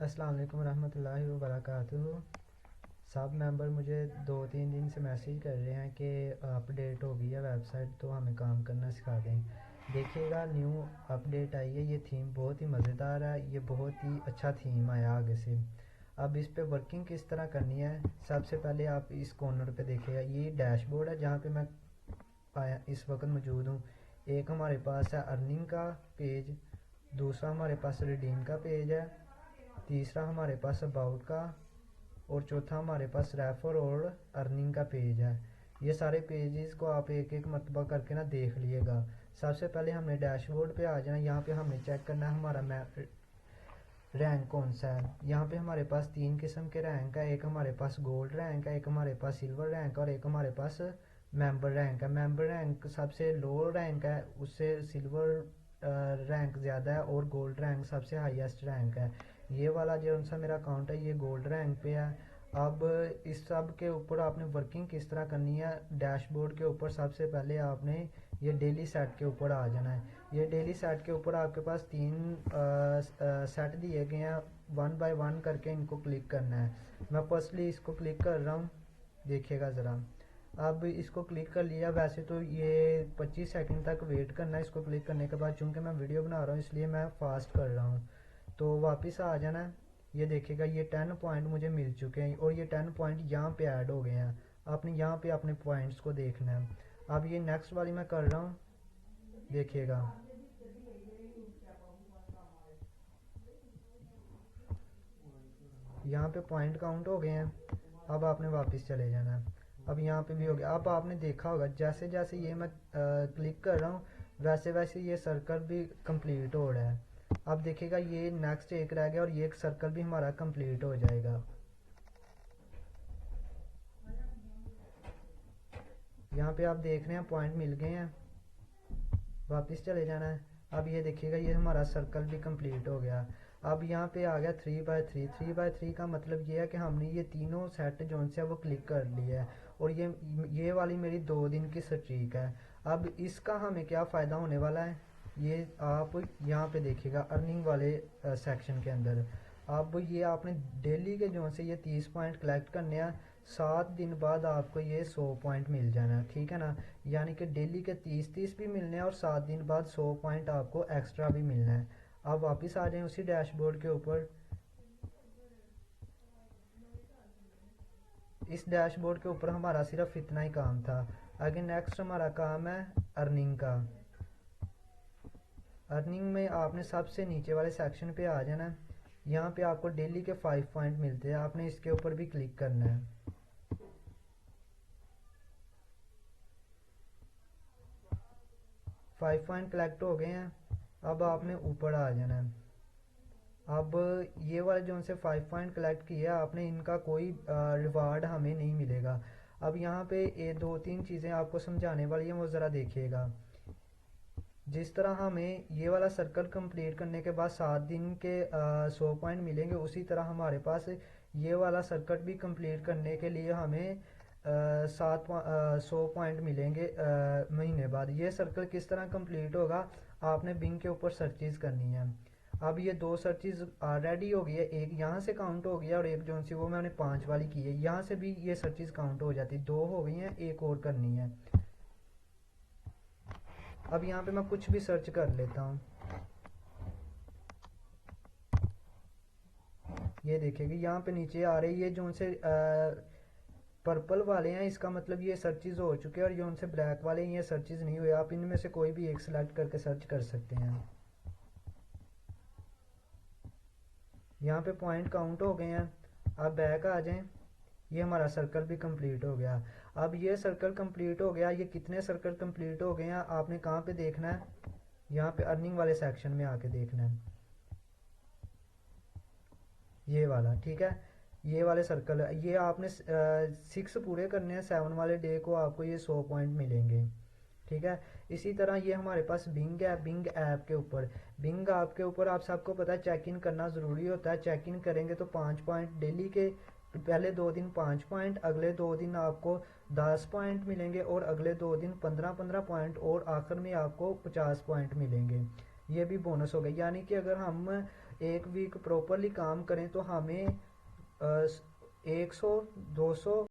अस्सलाम वालेकुम रहमतुल्लाहि व बरकातुहू। सब मेंबर मुझे 2-3 दिन से मैसेज कर रहे हैं कि अपडेट हो गई है वेबसाइट, तो हमें काम करना सिखा दें। देखिएगा, न्यू अपडेट आई है। ये थीम बहुत ही मज़ेदार है, ये बहुत ही अच्छा थीम आया आगे से। अब इस पे वर्किंग किस तरह करनी है, सबसे पहले आप इस कॉर्नर पे देखिएगा, ये डैशबोर्ड है जहाँ पे मैं आया इस वक्त मौजूद हूँ। एक हमारे पास है अर्निंग का पेज, दूसरा हमारे पास रिडीम का पेज है, तीसरा हमारे पास अबाउट का, और चौथा हमारे पास रेफर और अर्निंग का पेज है। ये सारे पेजेस को आप एक एक मरतबा करके ना देख लीजिएगा। सबसे पहले हमने डैशबोर्ड पे आ जाना। यहाँ पे हमने चेक करना है हमारा रैंक कौन सा है। यहाँ पे हमारे पास 3 किस्म के रैंक है, एक हमारे पास गोल्ड रैंक है, एक हमारे पास सिल्वर रैंक और एक हमारे पास मेंबर रैंक है। मेंबर रैंक सबसे लो रैंक है, उससे सिल्वर रैंक ज़्यादा है और गोल्ड रैंक सबसे हाईएस्ट रैंक है। ये वाला जो सा मेरा अकाउंट है ये गोल्ड रैंक पे है। अब इस सब के ऊपर आपने वर्किंग किस तरह करनी है, डैशबोर्ड के ऊपर सबसे पहले आपने ये डेली सेट के ऊपर आ जाना है। ये डेली सेट के ऊपर आपके पास 3 सेट दिए गए हैं, 1 बाय 1 करके इनको क्लिक करना है। मैं फर्स्टली इसको क्लिक कर रहा हूँ, देखिएगा ज़रा। अब इसको क्लिक कर लिया। वैसे तो ये 25 सेकंड तक वेट करना है इसको क्लिक करने के बाद, चूँकि मैं वीडियो बना रहा हूँ इसलिए मैं फास्ट कर रहा हूँ। तो वापस आ जाना है। ये देखिएगा, ये 10 पॉइंट मुझे मिल चुके हैं और ये 10 पॉइंट यहाँ पे ऐड हो गए हैं। आपने यहाँ पे अपने पॉइंट्स को देखना है। अब ये नेक्स्ट वाली मैं कर रहा हूँ, देखिएगा। यहाँ पे पॉइंट काउंट हो गए हैं। अब आपने वापस चले जाना है। अब यहाँ पे भी हो गया। अब आपने देखा होगा जैसे जैसे ये मैं क्लिक कर रहा हूँ वैसे वैसे ये सर्कल भी कंप्लीट हो रहा है। अब देखिएगा, ये नेक्स्ट एक रह गया और ये एक सर्कल भी हमारा कंप्लीट हो जाएगा। यहाँ पे आप देख रहे हैं पॉइंट मिल गए हैं, वापस चले जाना है। अब ये देखिएगा, ये हमारा सर्कल भी कंप्लीट हो गया। अब यहाँ पे आ गया 3 बाय 3। 3 बाय 3 का मतलब ये है कि हमने ये तीनों सेट जो से वो क्लिक कर लिया है और ये वाली मेरी 2 दिन की स्ट्रीक है। अब इसका हमें क्या फ़ायदा होने वाला है, ये आप यहाँ पे देखिएगा अर्निंग वाले सेक्शन के अंदर। अब ये आपने डेली के जो से ये 30 पॉइंट कलेक्ट करने हैं। 7 दिन बाद आपको ये 100 पॉइंट मिल जाना है, ठीक है ना। यानी कि डेली के 30-30 भी मिलने हैं और 7 दिन बाद 100 पॉइंट आपको एक्स्ट्रा भी मिलना है। अब वापस आ जाएं उसी डैशबोर्ड के ऊपर। इस डैशबोर्ड के ऊपर हमारा सिर्फ इतना ही काम था। आगे नेक्स्ट हमारा काम है अर्निंग का। अर्निंग में आपने सबसे नीचे वाले सेक्शन पे आ जाना है। यहाँ पे आपको डेली के 5 पॉइंट मिलते हैं, आपने इसके ऊपर भी क्लिक करना है। 5 पॉइंट कलेक्ट हो गए हैं। अब आपने ऊपर आ जाना है। अब ये वाले जो से 5 पॉइंट कलेक्ट किए आपने, इनका कोई रिवार्ड हमें नहीं मिलेगा। अब यहाँ पे ये 2-3 चीज़ें आपको समझाने वाली हैं, वो ज़रा देखिएगा। जिस तरह हमें ये वाला सर्कल कंप्लीट करने के बाद 7 दिन के 100 पॉइंट मिलेंगे, उसी तरह हमारे पास ये वाला सर्कल भी कंप्लीट करने के लिए हमें 100 पॉइंट मिलेंगे महीने बाद। ये सर्कल किस तरह कंप्लीट होगा, आपने बिंग के ऊपर सर्चेज करनी है। अब ये 2 सर्चेज रेडी हो गई है, एक यहाँ से काउंट हो गया और एक जो सी वो मैंने 5 वाली की है, यहाँ से भी ये सर्चेज काउंट हो जाती। 2 हो गई हैं, एक और करनी है। अब यहाँ पे मैं कुछ भी सर्च कर लेता हूँ। ये देखिएगा, यहाँ पे नीचे आ रही है जो उनसे पर्पल वाले हैं, इसका मतलब ये सर्चेज हो चुके हैं, और जो उनसे ब्लैक वाले हैं ये सर्चेज नहीं हुए। आप इनमें से कोई भी एक सिलेक्ट करके सर्च कर सकते हैं। यहाँ पे पॉइंट काउंट हो गए हैं। अब बैक आ जाएं। ये हमारा सर्कल भी कंप्लीट हो गया। अब ये सर्कल कंप्लीट हो गया। ये कितने सर्कल कंप्लीट हो गए हैं आपने कहाँ पे देखना है, यहाँ पे अर्निंग वाले सेक्शन में आके देखना है, ये वाला, ठीक है। ये वाले सर्कल, ये आपने 6 पूरे करने हैं, 7 वाले डे को आपको ये 100 पॉइंट मिलेंगे, ठीक है। इसी तरह ये हमारे पास बिंग है। बिंग ऐप के ऊपर, बिंग ऐप के ऊपर आप सबको पता है चेक इन करना ज़रूरी होता है। चेक इन करेंगे तो 5 पॉइंट डेली के, पहले 2 दिन 5 पॉइंट, अगले 2 दिन आपको 10 पॉइंट मिलेंगे और अगले 2 दिन 15-15 पॉइंट और आखिर में आपको 50 पॉइंट मिलेंगे। ये भी बोनस हो गया। यानी कि अगर हम एक वीक प्रॉपरली काम करें तो हमें 100 200